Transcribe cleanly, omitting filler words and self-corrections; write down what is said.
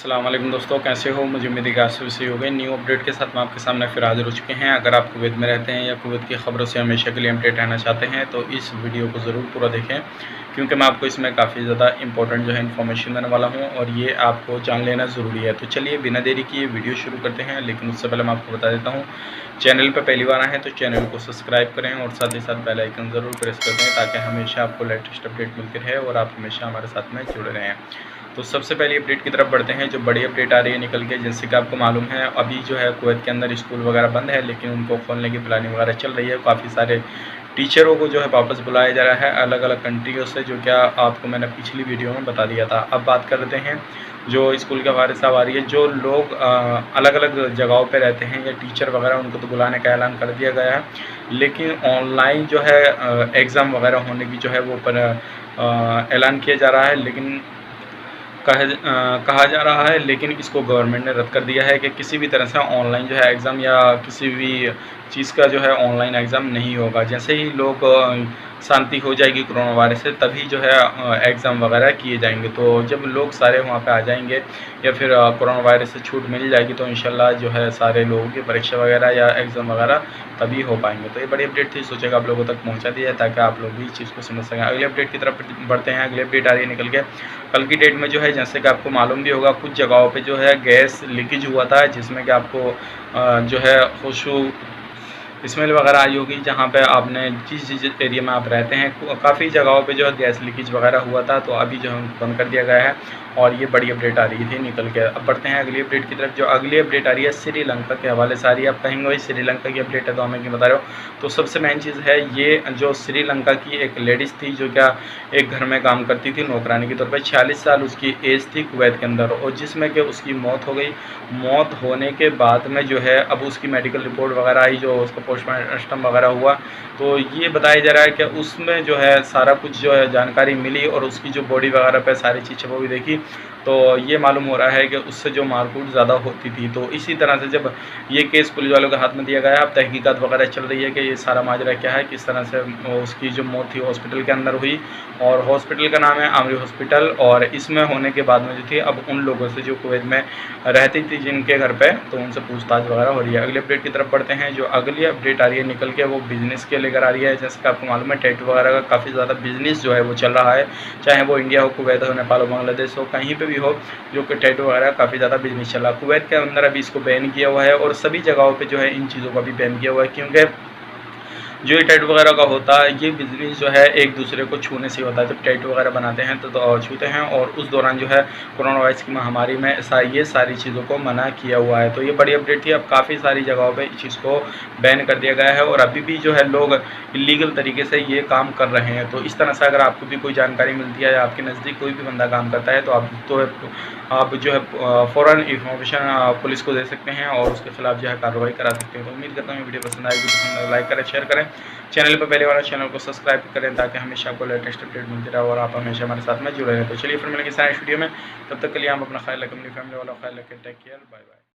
अस्सलाम वालेकुम दोस्तों, कैसे हो? मुझे उम्मीद है कि आप सही हो गए। न्यू अपडेट के साथ मैं आपके सामने फिर हाजिर हो चुके हैं। अगर आप कुवैत में रहते हैं या कुवैत की ख़बरों से हमेशा के लिए अपडेट रहना चाहते हैं तो इस वीडियो को ज़रूर पूरा देखें, क्योंकि मैं आपको इसमें काफ़ी ज़्यादा इंपॉर्टेंट जो है इन्फॉर्मेशन देने वाला हूँ और ये आपको जान लेना ज़रूरी है। तो चलिए बिना देरी किए वीडियो शुरू करते हैं, लेकिन उससे पहले मैं आपको बता देता हूँ, चैनल पर पहली बार आए हैं तो चैनल को सब्सक्राइब करें और साथ ही साथ बेल आइकन ज़रूर प्रेस कर दें, ताकि हमेशा आपको लेटेस्ट अपडेट मिलती रहे और आप हमेशा हमारे साथ में जुड़े रहें। तो सबसे पहले अपडेट की तरफ बढ़ते हैं। जो बड़ी अपडेट आ रही है निकल के, जैसे कि आपको मालूम है अभी जो है कुवैत के अंदर स्कूल वगैरह बंद है, लेकिन उनको खोलने की प्लानिंग वगैरह चल रही है। काफ़ी सारे टीचरों को जो है वापस बुलाया जा रहा है अलग अलग कंट्रियों से, जो क्या आपको मैंने पिछली वीडियो में बता दिया था। अब बात करते हैं जो स्कूल के हवाले से आ रही है। जो लोग अलग अलग जगहों पे रहते हैं या टीचर वगैरह, उनको तो बुलाने का ऐलान कर दिया गया है, लेकिन ऑनलाइन जो है एग्ज़ाम वगैरह होने की जो है वो पर ऐलान किया जा रहा है, लेकिन कहा जा रहा है, लेकिन इसको गवर्नमेंट ने रद्द कर दिया है कि किसी भी तरह से ऑनलाइन जो है एग्ज़ाम या किसी भी चीज़ का जो है ऑनलाइन एग्ज़ाम नहीं होगा। जैसे ही लोग शांति हो जाएगी कोरोना वायरस से, तभी जो है एग्ज़ाम वगैरह किए जाएंगे। तो जब लोग सारे वहाँ पे आ जाएंगे या फिर कोरोना वायरस से छूट मिल जाएगी, तो इंशाल्लाह जो है सारे लोगों की परीक्षा वगैरह या एग्ज़ाम वगैरह तभी हो पाएंगे। तो ये बड़ी अपडेट थी, सोचेगा आप लोगों तक पहुँचा दिया है ताकि आप लोग भी इस चीज़ को समझ सकें। अगले अपडेट की तरफ बढ़ते हैं। अगली अपडेट आ रही है निकल के, कल की डेट में जो है, जैसे कि आपको मालूम भी होगा, कुछ जगहों पे जो है गैस लीकेज हुआ था, जिसमें कि आपको जो है खुशबू स्मेल वगैरह आई होगी। जहाँ पे आपने जिस एरिया में आप रहते हैं, काफ़ी जगहों पे जो है गैस लीकेज वगैरह हुआ था, तो अभी जो है बंद कर दिया गया है और ये बड़ी अपडेट आ रही थी निकल के। अब बढ़ते हैं अगली अपडेट की तरफ। जो अगली अपडेट आ रही है श्रीलंका के हवाले से आ रही है। आप कहेंगे भाई श्रीलंका की अपडेट है तो हमें क्यों बता रहे हो? तो सबसे मेन चीज़ है, ये जो श्रीलंका की एक लेडीज़ थी जो क्या एक घर में काम करती थी नौकरानी के तौर पर, 46 साल उसकी एज थी कुवैत के अंदर, और जिसमें कि उसकी मौत हो गई। मौत होने के बाद में जो है अब उसकी मेडिकल रिपोर्ट वगैरह आई, जो उसका पोस्टमार्टम वगैरह हुआ, तो ये बताया जा रहा है कि उसमें जो है सारा कुछ जो है जानकारी मिली और उसकी जो बॉडी वगैरह पे सारी चीज़ें वो भी देखी, तो ये मालूम हो रहा है कि उससे जो मारकूट ज़्यादा होती थी। तो इसी तरह से जब ये केस पुलिस वालों के हाथ में दिया गया, अब तहकीकात वगैरह चल रही है कि ये सारा माजरा क्या है, किस तरह से उसकी जो मौत थी हॉस्पिटल के अंदर हुई, और हॉस्पिटल का नाम है आमरी हॉस्पिटल। और इसमें होने के बाद में जो थी, अब उन लोगों से जो कुवैत में रहती थी जिनके घर पे, तो उनसे पूछताछ वगैरह हो रही है। अगली अपडेट की तरफ बढ़ते हैं। जो अगली अपडेट आ रही है निकल के, वो बिज़नेस के लेकर आ रही है। जैसे कि आपको मालूम है टैटू वगैरह का काफ़ी ज़्यादा बिज़नेस जो है वो चल रहा है, चाहे वो इंडिया हो, कुवैत हो, नेपाल हो, बांग्लादेश हो, कहीं पे भी हो, जो कि टैटू वगैरह काफ़ी ज़्यादा बिज़नेस चल रहा है। कुवैत के अंदर अभी इसको बैन किया हुआ है और सभी जगहों पे जो है इन चीज़ों का भी बैन किया हुआ है, क्योंकि जो ये टैटू वगैरह का होता है, ये बिज़नेस जो है एक दूसरे को छूने से होता है। जब टैटू वगैरह बनाते हैं तो छूते हैं, और उस दौरान जो है कोरोना वायरस की महामारी में ये सारी चीज़ों को मना किया हुआ है। तो ये बड़ी अपडेट थी। अब काफ़ी सारी जगहों पे इस चीज़ को बैन कर दिया गया है और अभी भी जो है लोग इलीगल तरीके से ये काम कर रहे हैं। तो इस तरह से अगर आपको भी कोई जानकारी मिलती है या आपके नज़दीक कोई भी बंदा काम करता है, तो आप जो है फ़ौरन इन्फॉर्मेशन पुलिस को दे सकते हैं और उसके खिलाफ जो है कार्रवाई करा सकते हैं। तो उम्मीद करता हूँ वीडियो पसंद आएगी, पसंद लाइक करें, शेयर करें, चैनल पर पहले वाला चैनल को सब्सक्राइब करें, ताकि हमेशा आपको लेटेस्ट अपडेट मिलती रहे और आप हमेशा हमारे साथ में जुड़े रहें। तो चलिए फिर मिलेंगे नेक्स्ट वीडियो में, तब तक के लिए हम अपना ख्याल रखें, अपनी फैमिली वाला ख्याल रखें। Take care, bye bye.